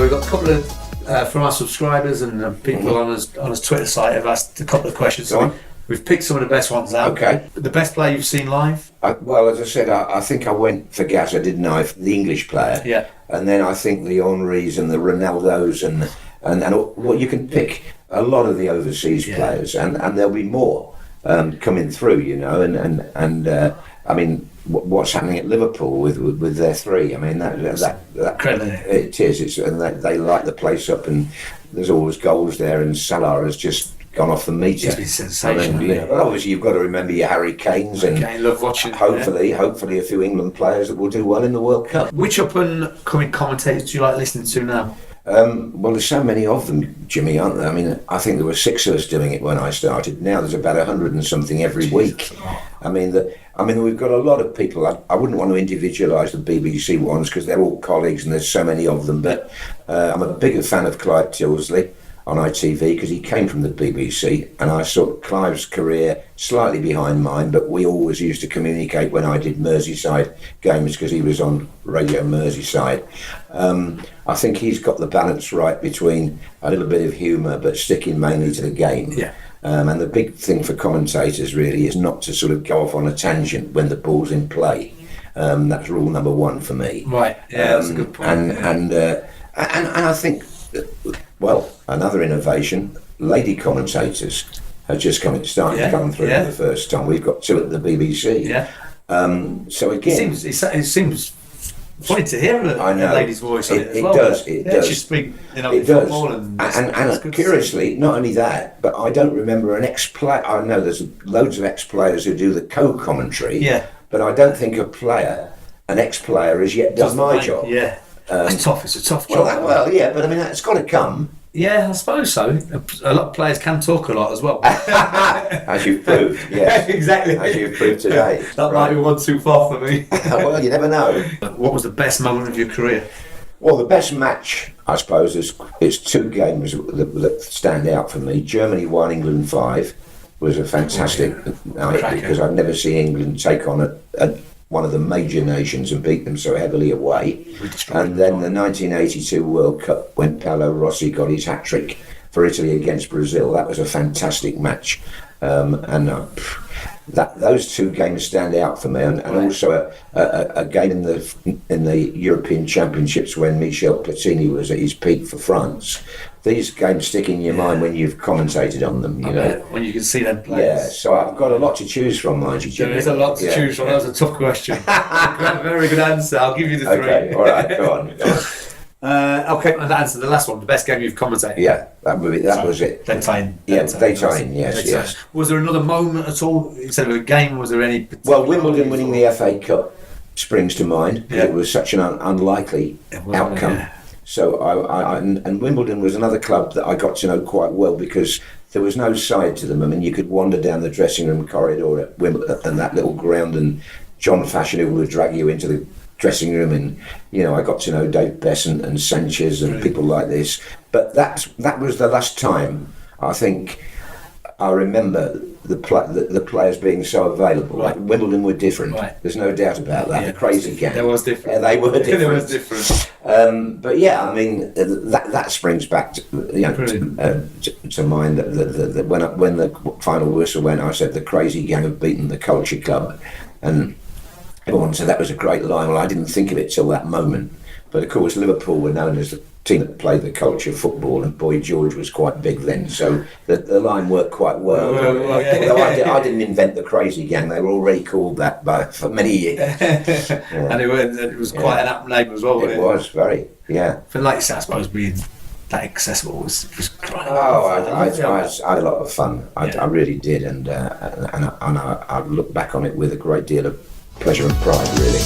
we've got a couple of from our subscribers and people on his Twitter site have asked a couple of questions. Go on. We've picked some of the best ones out. Okay. The best player you've seen live? Well, as I said, I think I went for Gazza, didn't I? The English player. Yeah. And then I think the Henrys and the Ronaldos and well, you can pick a lot of the overseas players, and there'll be more coming through, you know. And I mean, what's happening at Liverpool with their three? I mean, that it is. It's and they light the place up, and there's always goals there. And Salah has just gone off the meter. It's been sensational. I mean, you know, obviously, you've got to remember your Harry Kanes and love watching. Hopefully a few England players that will do well in the World Cup. Which up and coming commentators do you like listening to now? Well, there's so many of them, Jimmy, aren't there? I mean, I think there were 6 of us doing it when I started. Now there's about 100 and something every week. I mean, we've got a lot of people. I wouldn't want to individualise the BBC ones because they're all colleagues and there's so many of them. But I'm a bigger fan of Clive Tilsley on ITV because he came from the BBC, and I saw Clive's career slightly behind mine, but we always used to communicate when I did Merseyside games because he was on Radio Merseyside. I think he's got the balance right between a little bit of humour but sticking mainly to the game. Yeah. And the big thing for commentators really is not to sort of go off on a tangent when the ball's in play. That's rule number 1 for me. Right. Yeah, that's a good point. And I think, well, another innovation, lady commentators have just starting to come through for the first time. We've got 2 at the BBC. Yeah. So again, it seems funny to hear a lady's voice on it as well. It does. She speak, it football does. And curiously, not only that, but I don't remember an ex-player. I know there's loads of ex-players who do the co-commentary. Yeah. But I don't think an ex-player has yet done my job. Yeah. It's tough. It's a tough job. Well, yeah, but I mean, that's got to come. Yeah, I suppose so. A lot of players can talk a lot as well. As you've proved, yes. Exactly. As you've proved today. That might be one too far for me. Well, you never know. What was the best moment of your career? Well, the best match, I suppose, is 2 games that stand out for me. Germany 1, England 5 was a fantastic night because I've never seen England take on one of the major nations and beat them so heavily away. And then the 1982 World Cup when Paolo Rossi got his hat-trick for Italy against Brazil. That was a fantastic match. Those 2 games stand out for me, and also a game in the European Championships when Michel Platini was at his peak for France. These games stick in your mind when you've commentated on them, you know. When you can see them players. Yeah, so I've got a lot to choose from, mind you. There is a lot to choose from. That was a tough question. Very good answer. I'll give you the 3. Okay, all right, go on. Okay, and answer the last one. The best game you've commentated. Yeah, that was it. Daytime. Daytime. Yes. Was there another moment at all instead of a game? Was there any? Well, Wimbledon winning the FA Cup springs to mind. Yeah. It was such an unlikely outcome. Yeah. So and Wimbledon was another club that I got to know quite well because there was no side to them. I mean, you could wander down the dressing room corridor at Wimbledon and that little ground, and John Fashanu would drag you into the dressing room, and you know, I got to know Dave Besant and Sanchez and people like this. But that was the last time I think I remember the players being so available. Right. Like Wimbledon were different. Right. There's no doubt about that. Yeah, the crazy game. There was different. They were different. There was different. But yeah, I mean that springs back to, to mind that when the final whistle went, I said the crazy gang have beaten the Culture Club, and everyone said that was a great line. Well, I didn't think of it till that moment. But of course, Liverpool were known as the team that played the culture football, and Boy George was quite big then, so the line worked quite well. I didn't invent the crazy gang; they were already called that for many years. And it was quite an apt name as well. It was very, For like I suppose being that accessible was great. I had a lot of fun. I really did, and I look back on it with a great deal of pleasure and pride, really.